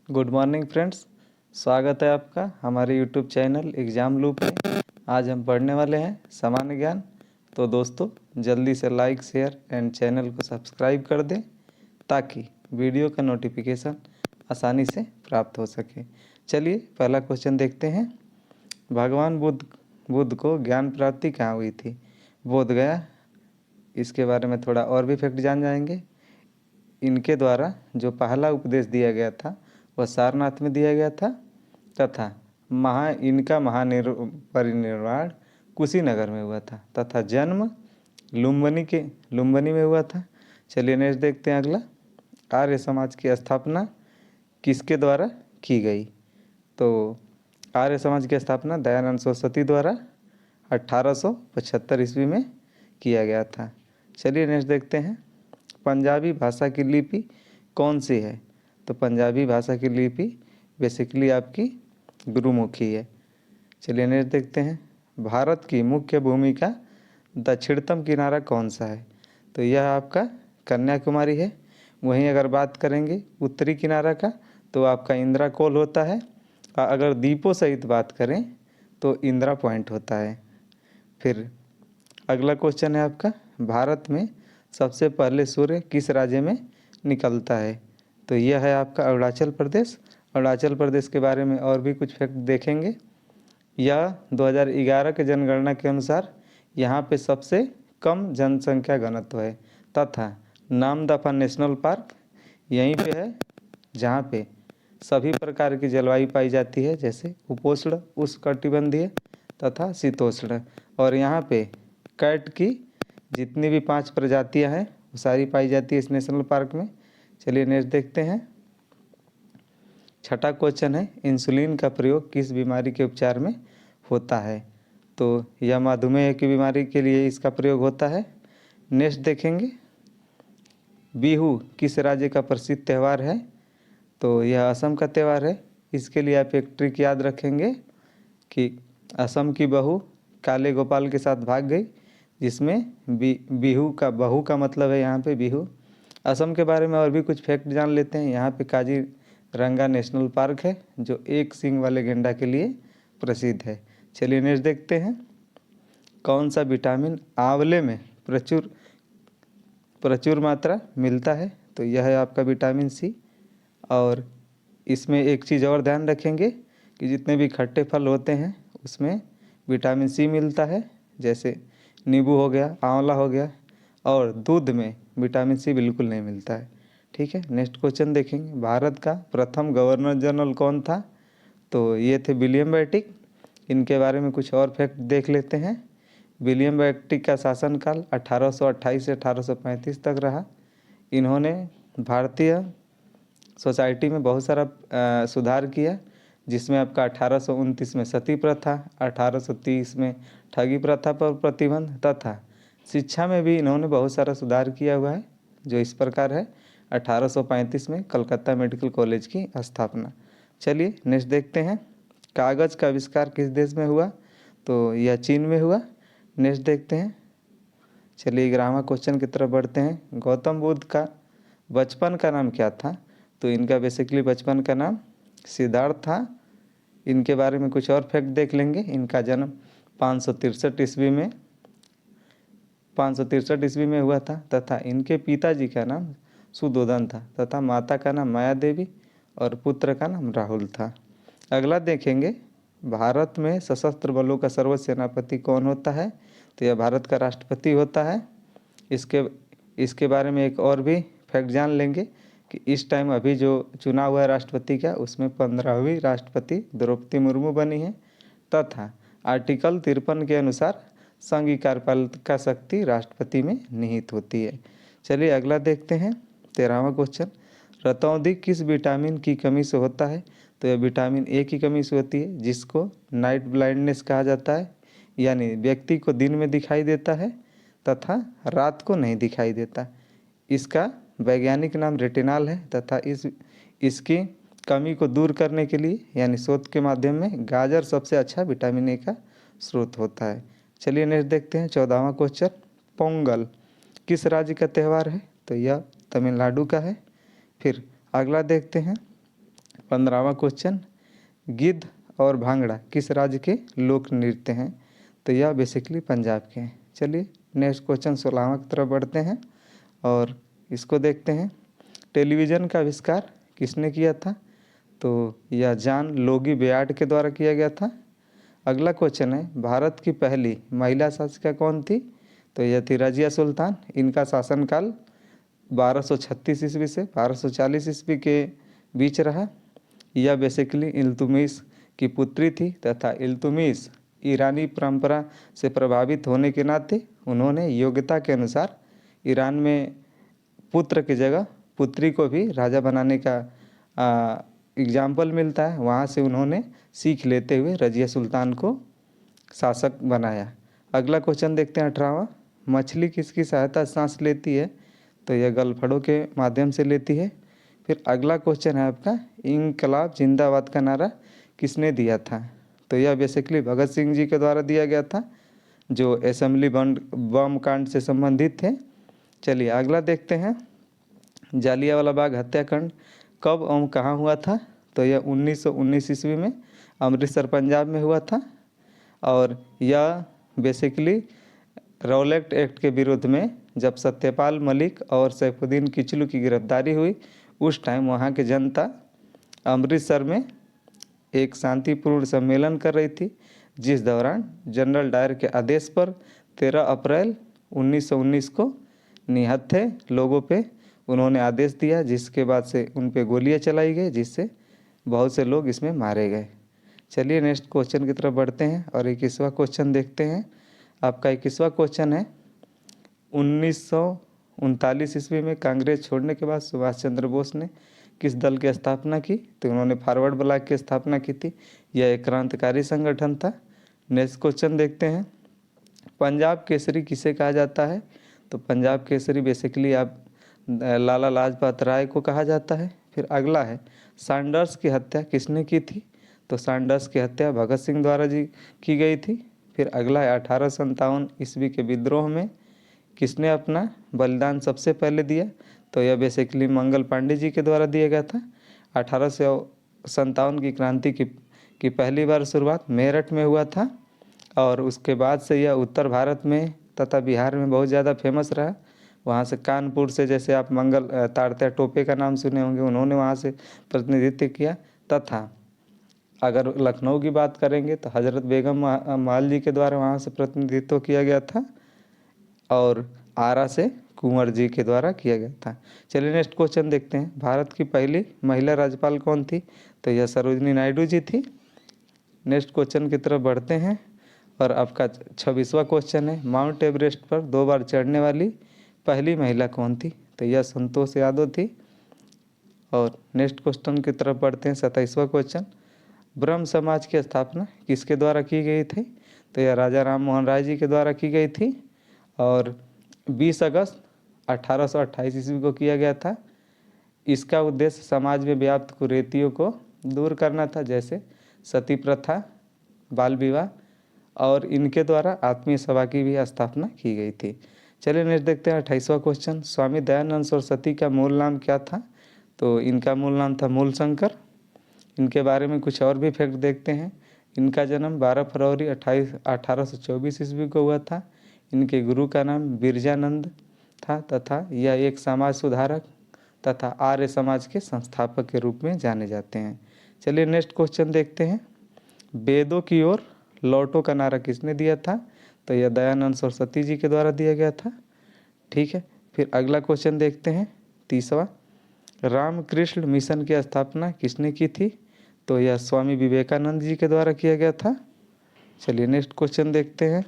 Good morning friends. स्वागत है आपका हमारे यूट्यूब चैनल एग्ज़ाम लूप में। आज हम पढ़ने वाले हैं सामान्य ज्ञान। तो दोस्तों जल्दी से लाइक शेयर एंड चैनल को सब्सक्राइब कर दें ताकि वीडियो का नोटिफिकेशन आसानी से प्राप्त हो सके। चलिए पहला क्वेश्चन देखते हैं। भगवान बुद्ध को ज्ञान प्राप्ति कहाँ हुई थी? बोध गया। इसके बारे में थोड़ा और भी फैक्ट जान जाएंगे। इनके द्वारा जो पहला उपदेश दिया गया था वह सारनाथ में दिया गया था तथा इनका परिनिर्वाण कुशीनगर में हुआ था तथा जन्म लुम्बिनी में हुआ था। चलिए नेक्स्ट देखते हैं अगला। आर्य समाज की स्थापना किसके द्वारा की गई? तो आर्य समाज की स्थापना दयानंद सरस्वती द्वारा 1875 ईस्वी में किया गया था। चलिए नेक्स्ट देखते हैं। पंजाबी भाषा की लिपि कौन सी है? तो पंजाबी भाषा की लिपि बेसिकली आपकी गुरुमुखी है। चलिए नेक्स्ट देखते हैं। भारत की मुख्य भूमि का दक्षिणतम किनारा कौन सा है? तो यह आपका कन्याकुमारी है। वहीं अगर बात करेंगे उत्तरी किनारा का तो आपका इंदिरा कोल होता है। अगर द्वीपों सहित बात करें तो इंदिरा पॉइंट होता है। फिर अगला क्वेश्चन है आपका, भारत में सबसे पहले सूर्य किस राज्य में निकलता है? तो यह है आपका अरुणाचल प्रदेश। अरुणाचल प्रदेश के बारे में और भी कुछ फैक्ट देखेंगे। यह 2011 के जनगणना के अनुसार यहाँ पे सबसे कम जनसंख्या घनत्व है तथा नामदफा नेशनल पार्क यहीं पे है जहाँ पे सभी प्रकार की जलवायु पाई जाती है, जैसे उपोष्ण, उष्णकटिबंधीय तथा शीतोष्ण। और यहाँ पे कैट की जितनी भी 5 प्रजातियां हैं वो सारी पाई जाती है इस नेशनल पार्क में। चलिए नेक्स्ट देखते हैं। छठा क्वेश्चन है, इंसुलिन का प्रयोग किस बीमारी के उपचार में होता है? तो यह मधुमेह की बीमारी के लिए इसका प्रयोग होता है। नेक्स्ट देखेंगे, बिहू किस राज्य का प्रसिद्ध त्यौहार है? तो यह असम का त्यौहार है। इसके लिए आप एक ट्रिक याद रखेंगे कि असम की बहू काले गोपाल के साथ भाग गई, जिसमें बिहू का बहू का मतलब है यहाँ पे बिहू। असम के बारे में और भी कुछ फैक्ट जान लेते हैं। यहाँ पे काजीरंगा नेशनल पार्क है जो एक सींग वाले गेंडा के लिए प्रसिद्ध है। चलिए नेक्स्ट देखते हैं। कौन सा विटामिन आंवले में प्रचुर मात्रा मिलता है? तो यह है आपका विटामिन सी। और इसमें एक चीज़ और ध्यान रखेंगे कि जितने भी खट्टे फल होते हैं उसमें विटामिन सी मिलता है, जैसे नींबू हो गया, आंवला हो गया। और दूध में विटामिन सी बिल्कुल नहीं मिलता है। ठीक है, नेक्स्ट क्वेश्चन देखेंगे। भारत का प्रथम गवर्नर जनरल कौन था? तो ये थे विलियम बेंटिक। इनके बारे में कुछ और फैक्ट देख लेते हैं। विलियम बेंटिक का शासनकाल 1828 से 1835 तक रहा। इन्होंने भारतीय सोसाइटी में बहुत सारा सुधार किया, जिसमें आपका 1829 में सती प्रथा, 1830 में ठगी प्रथा पर प्रतिबंध तथा शिक्षा में भी इन्होंने बहुत सारा सुधार किया हुआ है, जो इस प्रकार है। 1835 में कलकत्ता मेडिकल कॉलेज की स्थापना। चलिए नेक्स्ट देखते हैं। कागज़ का आविष्कार किस देश में हुआ? तो यह चीन में हुआ। नेक्स्ट देखते हैं। चलिए 11वां क्वेश्चन की तरफ बढ़ते हैं। गौतम बुद्ध का बचपन का नाम क्या था? तो इनका बेसिकली बचपन का नाम सिद्धार्थ था। इनके बारे में कुछ और फैक्ट देख लेंगे। इनका जन्म 563 ईस्वी में हुआ था तथा इनके पिताजी का नाम सुधोधन था तथा माता का नाम माया देवी और पुत्र का नाम राहुल था। अगला देखेंगे, भारत में सशस्त्र बलों का सर्वोच्च सेनापति कौन होता है? तो यह भारत का राष्ट्रपति होता है। इसके बारे में एक और भी फैक्ट जान लेंगे कि इस टाइम अभी जो चुनाव हुआ है राष्ट्रपति का, उसमें 15वीं राष्ट्रपति द्रौपदी मुर्मू बनी है तथा आर्टिकल 53 के अनुसार संघीय कार्यपालिका शक्ति राष्ट्रपति में निहित होती है। चलिए अगला देखते हैं। 13वां क्वेश्चन, रतौंधी किस विटामिन की कमी से होता है? तो यह विटामिन ए की कमी से होती है, जिसको नाइट ब्लाइंडनेस कहा जाता है, यानी व्यक्ति को दिन में दिखाई देता है तथा रात को नहीं दिखाई देता। इसका वैज्ञानिक नाम रेटिनॉल है तथा इसकी कमी को दूर करने के लिए यानी शोध के माध्यम में गाजर सबसे अच्छा विटामिन ए का स्रोत होता है। चलिए नेक्स्ट देखते हैं। 14वां क्वेश्चन, पोंगल किस राज्य का त्यौहार है? तो यह तमिलनाडु का है। फिर अगला देखते हैं, 15वां क्वेश्चन, गिद्ध और भांगड़ा किस राज्य के लोक नृत्य हैं? तो यह बेसिकली पंजाब के हैं। चलिए नेक्स्ट क्वेश्चन 16वां की तरफ बढ़ते हैं और इसको देखते हैं। टेलीविज़न का आविष्कार किसने किया था? तो यह जॉन लोगी बेयार्ड के द्वारा किया गया था। अगला क्वेश्चन है, भारत की पहली महिला शासिका कौन थी? तो यह थी रजिया सुल्तान। इनका शासनकाल 1236 ईस्वी से 1240 ईस्वी के बीच रहा। यह बेसिकली इल्तुतमिश की पुत्री थी तथा इल्तुतमिश ईरानी परंपरा से प्रभावित होने के नाते उन्होंने योग्यता के अनुसार ईरान में पुत्र की जगह पुत्री को भी राजा बनाने का एग्जाम्पल मिलता है। वहाँ से उन्होंने सीख लेते हुए रजिया सुल्तान को शासक बनाया। अगला क्वेश्चन देखते हैं 18वां, मछली किसकी सहायता सांस लेती है? तो यह गलफड़ों के माध्यम से लेती है। फिर अगला क्वेश्चन है आपका, इंकलाब जिंदाबाद का नारा किसने दिया था? तो यह बेसिकली भगत सिंह जी के द्वारा दिया गया था, जो असेंबली बम कांड से संबंधित थे। चलिए अगला देखते हैं, जालियांवाला बाग हत्याकांड कब एवं कहाँ हुआ था? तो यह 1919 ईस्वी में अमृतसर पंजाब में हुआ था और यह बेसिकली रॉलेट एक्ट के विरोध में जब सत्यपाल मलिक और सैफुद्दीन किचलू की गिरफ्तारी हुई, उस टाइम वहाँ की जनता अमृतसर में एक शांतिपूर्ण सम्मेलन कर रही थी, जिस दौरान जनरल डायर के आदेश पर 13 अप्रैल 1919 को निहत्थे लोगों पे उन्होंने आदेश दिया, जिसके बाद से उन पे गोलियां चलाई गई, जिससे बहुत से लोग इसमें मारे गए। चलिए नेक्स्ट क्वेश्चन की तरफ बढ़ते हैं और 21वां क्वेश्चन देखते हैं। आपका 21वां क्वेश्चन है, 1939 ईस्वी में कांग्रेस छोड़ने के बाद सुभाष चंद्र बोस ने किस दल की स्थापना की? तो उन्होंने फॉरवर्ड ब्लॉक की स्थापना की थी। यह एक क्रांतिकारी संगठन था। नेक्स्ट क्वेश्चन देखते हैं, पंजाब केसरी किसे कहा जाता है? तो पंजाब केसरी बेसिकली आप लाला लाजपत राय को कहा जाता है। फिर अगला है, सैंडर्स की हत्या किसने की थी? तो सैंडर्स की हत्या भगत सिंह द्वारा जी की गई थी। फिर अगला है, 1857 ईस्वी के विद्रोह में किसने अपना बलिदान सबसे पहले दिया? तो यह बेसिकली मंगल पांडे जी के द्वारा दिया गया था। 1857 की क्रांति की पहली बार शुरुआत मेरठ में हुआ था और उसके बाद से यह उत्तर भारत में तथा बिहार में बहुत ज़्यादा फेमस रहा। वहाँ से कानपुर से, जैसे आप मंगल तारत्या टोपे का नाम सुने होंगे, उन्होंने वहाँ से प्रतिनिधित्व किया। तथा अगर लखनऊ की बात करेंगे तो हज़रत बेगम महल जी के द्वारा वहाँ से प्रतिनिधित्व किया गया था और आरा से कुंवर जी के द्वारा किया गया था। चलिए नेक्स्ट क्वेश्चन देखते हैं, भारत की पहली महिला राज्यपाल कौन थी? तो यह सरोजनी नायडू जी थी। नेक्स्ट क्वेश्चन की तरफ बढ़ते हैं और आपका 26वां क्वेश्चन है, माउंट एवरेस्ट पर 2 बार चढ़ने वाली पहली महिला कौन थी? तो यह संतोष यादव थी। और नेक्स्ट क्वेश्चन की तरफ बढ़ते हैं, 27वां क्वेश्चन, ब्रह्म समाज की स्थापना किसके द्वारा की गई थी? तो यह राजा राम मोहन राय जी के द्वारा की गई थी और 20 अगस्त 1828 ईस्वी को किया गया था। इसका उद्देश्य समाज में व्याप्त कुरीतियों को दूर करना था, जैसे सती प्रथा, बाल विवाह, और इनके द्वारा आत्मीय सभा की भी स्थापना की गई थी। चलिए नेक्स्ट देखते हैं 28वां क्वेश्चन, स्वामी दयानंद सरस्वती का मूल नाम क्या था? तो इनका मूल नाम था मूलशंकर। इनके बारे में कुछ और भी फैक्ट देखते हैं। इनका जन्म 12 फरवरी 1824 ईस्वी को हुआ था। इनके गुरु का नाम बिरजानंद था तथा यह एक समाज सुधारक तथा आर्य समाज के संस्थापक के रूप में जाने जाते हैं। चलिए नेक्स्ट क्वेश्चन देखते हैं, वेदों की ओर लौटो का नारा किसने दिया था? तो यह दयानंद सरस्वती जी के द्वारा दिया गया था। ठीक है, फिर अगला क्वेश्चन देखते हैं 30वां, रामकृष्ण मिशन की स्थापना किसने की थी? तो यह स्वामी विवेकानंद जी के द्वारा किया गया था। चलिए नेक्स्ट क्वेश्चन देखते हैं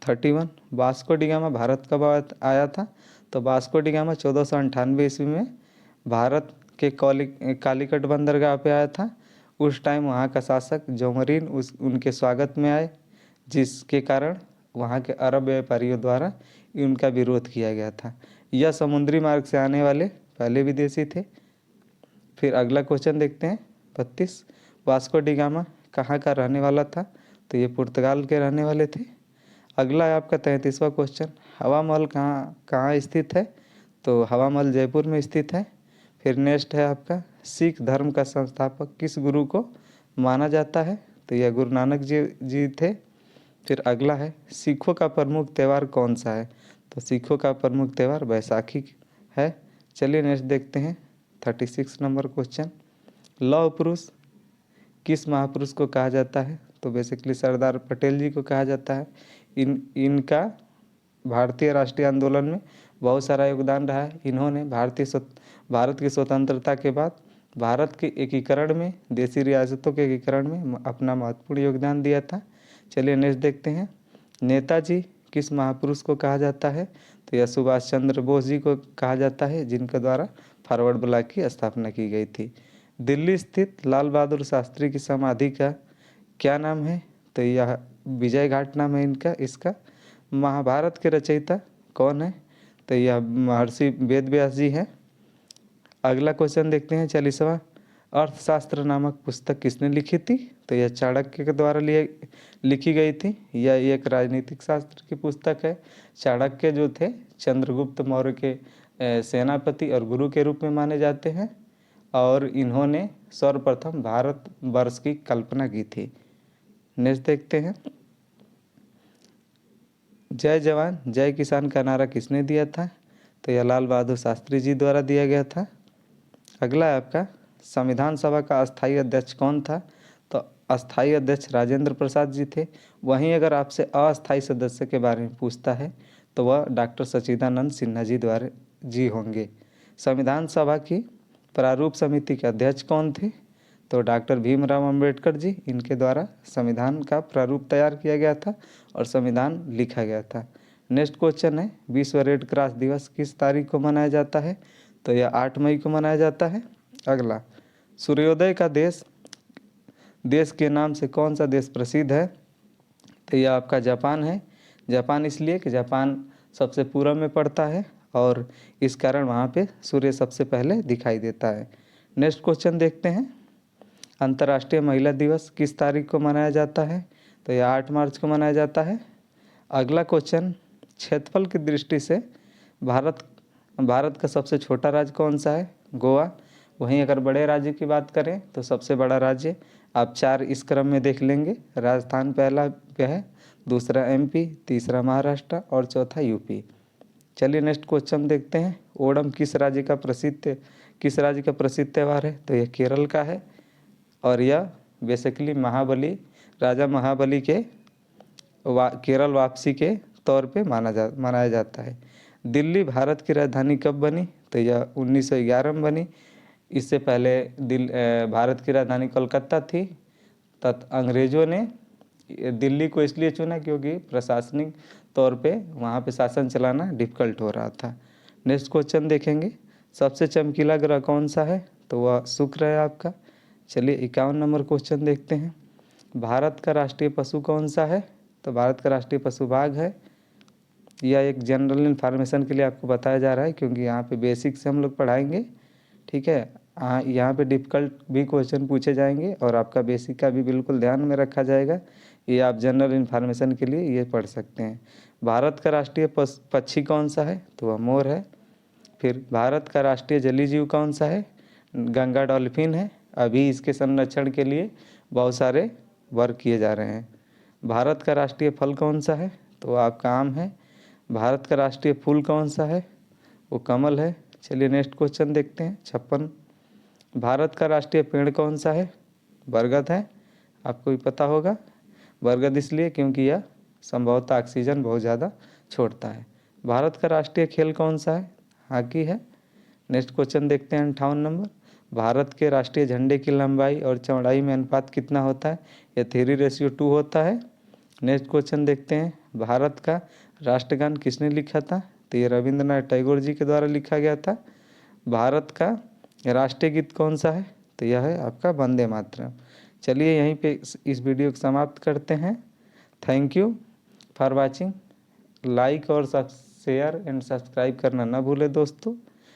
31, वास्को डी गामा भारत कब आया था? तो वास्को डी गामा 1498 ईस्वी में भारत के कालीकट बंदरगाह पे आया था। उस टाइम वहाँ का शासक जोमरीन उनके स्वागत में आए, जिसके कारण वहाँ के अरब व्यापारियों द्वारा उनका विरोध किया गया था। यह समुद्री मार्ग से आने वाले पहले विदेशी थे। फिर अगला क्वेश्चन देखते हैं 32, वास्को डी गामा कहाँ का रहने वाला था? तो ये पुर्तगाल के रहने वाले थे। अगला है आपका 33वां क्वेश्चन, हवा महल कहाँ स्थित है? तो हवा महल जयपुर में स्थित है। फिर नेक्स्ट है आपका सिख धर्म का संस्थापक किस गुरु को माना जाता है, तो यह गुरु नानक जी थे। फिर अगला है सिखों का प्रमुख त्यौहार कौन सा है, तो सिखों का प्रमुख त्यौहार बैसाखी है। चलिए नेक्स्ट देखते हैं 36 नंबर क्वेश्चन। लौह पुरुष किस महापुरुष को कहा जाता है, तो बेसिकली सरदार पटेल जी को कहा जाता है। इनका भारतीय राष्ट्रीय आंदोलन में बहुत सारा योगदान रहा है। इन्होंने भारत की स्वतंत्रता के बाद भारत के एकीकरण में, देशी रियासतों के एकीकरण में अपना महत्वपूर्ण योगदान दिया था। चलिए नेक्स्ट देखते हैं। नेताजी किस महापुरुष को कहा जाता है, तो यह सुभाष चंद्र बोस जी को कहा जाता है, जिनके द्वारा फॉरवर्ड ब्लॉक की स्थापना की गई थी। दिल्ली स्थित लाल बहादुर शास्त्री की समाधि का क्या नाम है, तो यह विजय घाट नाम है इनका। इसका महाभारत के रचयिता कौन है, तो यह महर्षि वेद व्यास जी हैं। अगला क्वेश्चन देखते हैं 40वां। अर्थशास्त्र नामक पुस्तक किसने लिखी थी, तो यह चाणक्य के द्वारा लिखी गई थी। यह एक राजनीतिक शास्त्र की पुस्तक है। चाणक्य जो थे चंद्रगुप्त मौर्य के सेनापति और गुरु के रूप में माने जाते हैं, और इन्होंने सर्वप्रथम भारत वर्ष की कल्पना की थी। नेक्स्ट देखते हैं। जय जवान जय किसान का नारा किसने दिया था, तो यह लाल बहादुर शास्त्री जी द्वारा दिया गया था। अगला है आपका संविधान सभा का अस्थायी अध्यक्ष कौन था, तो अस्थायी अध्यक्ष राजेंद्र प्रसाद जी थे। वहीं अगर आपसे अस्थायी सदस्य के बारे में पूछता है तो वह डॉक्टर सच्चिदानंद सिन्हा जी द्वारा होंगे। संविधान सभा की प्रारूप समिति के अध्यक्ष कौन थे, तो डॉक्टर भीमराव अंबेडकर जी। इनके द्वारा संविधान का प्रारूप तैयार किया गया था और संविधान लिखा गया था। नेक्स्ट क्वेश्चन है विश्व रेड क्रॉस दिवस किस तारीख को मनाया जाता है, तो यह 8 मई को मनाया जाता है। अगला सूर्योदय का देश के नाम से कौन सा देश प्रसिद्ध है, तो यह आपका जापान है। जापान इसलिए कि जापान सबसे पूर्व में पड़ता है और इस कारण वहाँ पे सूर्य सबसे पहले दिखाई देता है। नेक्स्ट क्वेश्चन देखते हैं। अंतर्राष्ट्रीय महिला दिवस किस तारीख को मनाया जाता है, तो यह 8 मार्च को मनाया जाता है। अगला क्वेश्चन क्षेत्रफल की दृष्टि से भारत का सबसे छोटा राज्य कौन सा है, गोवा। वहीं अगर बड़े राज्य की बात करें तो सबसे बड़ा राज्य आप 4 इस क्रम में देख लेंगे। राजस्थान पहला पे है, दूसरा एमपी, तीसरा महाराष्ट्र और चौथा यूपी। चलिए नेक्स्ट क्वेश्चन देखते हैं। ओणम किस राज्य का प्रसिद्ध त्यौहार है, तो यह केरल का है और यह बेसिकली राजा महाबली के केरल वापसी के तौर पे मनाया जाता है। दिल्ली भारत की राजधानी कब बनी, तो यह 1911 में बनी। इससे पहले भारत की राजधानी कोलकाता थी। अंग्रेज़ों ने दिल्ली को इसलिए चुना क्योंकि प्रशासनिक तौर पे वहाँ पे शासन चलाना डिफ़िकल्ट हो रहा था। नेक्स्ट क्वेश्चन देखेंगे। सबसे चमकीला ग्रह कौन सा है, तो वह शुक्र है आपका। चलिए 51 नंबर क्वेश्चन देखते हैं। भारत का राष्ट्रीय पशु कौन सा है, तो भारत का राष्ट्रीय पशु बाघ है। यह एक जनरल इन्फॉर्मेशन के लिए आपको बताया जा रहा है क्योंकि यहाँ पे बेसिक से हम लोग पढ़ाएंगे, ठीक है। यहाँ पे डिफ़िकल्ट भी क्वेश्चन पूछे जाएंगे और आपका बेसिक का भी बिल्कुल ध्यान में रखा जाएगा। ये आप जनरल इन्फॉर्मेशन के लिए ये पढ़ सकते हैं। भारत का राष्ट्रीय पक्षी कौन सा है, तो वह मोर है। फिर भारत का राष्ट्रीय जलीय जीव कौन सा है, गंगा डॉल्फिन है। अभी इसके संरक्षण के लिए बहुत सारे वर्क किए जा रहे हैं। भारत का राष्ट्रीय फल कौन सा है, तो वो आपका आम है। भारत का राष्ट्रीय फूल कौन सा है, वो कमल है। चलिए नेक्स्ट क्वेश्चन देखते हैं 56। भारत का राष्ट्रीय पेड़ कौन सा है, बरगद है। आपको भी पता होगा, बरगद इसलिए क्योंकि यह संभवतः ऑक्सीजन बहुत ज़्यादा छोड़ता है। भारत का राष्ट्रीय खेल कौन सा है, हॉकी है। नेक्स्ट क्वेश्चन देखते हैं 58 नंबर। भारत के राष्ट्रीय झंडे की लंबाई और चौड़ाई में अनुपात कितना होता है, यह 3:2 होता है। नेक्स्ट क्वेश्चन देखते हैं। भारत का राष्ट्रगान किसने लिखा था, तो ये रविंद्रनाथ टैगोर जी के द्वारा लिखा गया था। भारत का राष्ट्रीय गीत कौन सा है, तो यह है आपका वंदे मातरम। चलिए यहीं पे इस वीडियो को समाप्त करते हैं। Thank you for watching. Like और शेयर एंड सब्सक्राइब करना ना भूलें दोस्तों।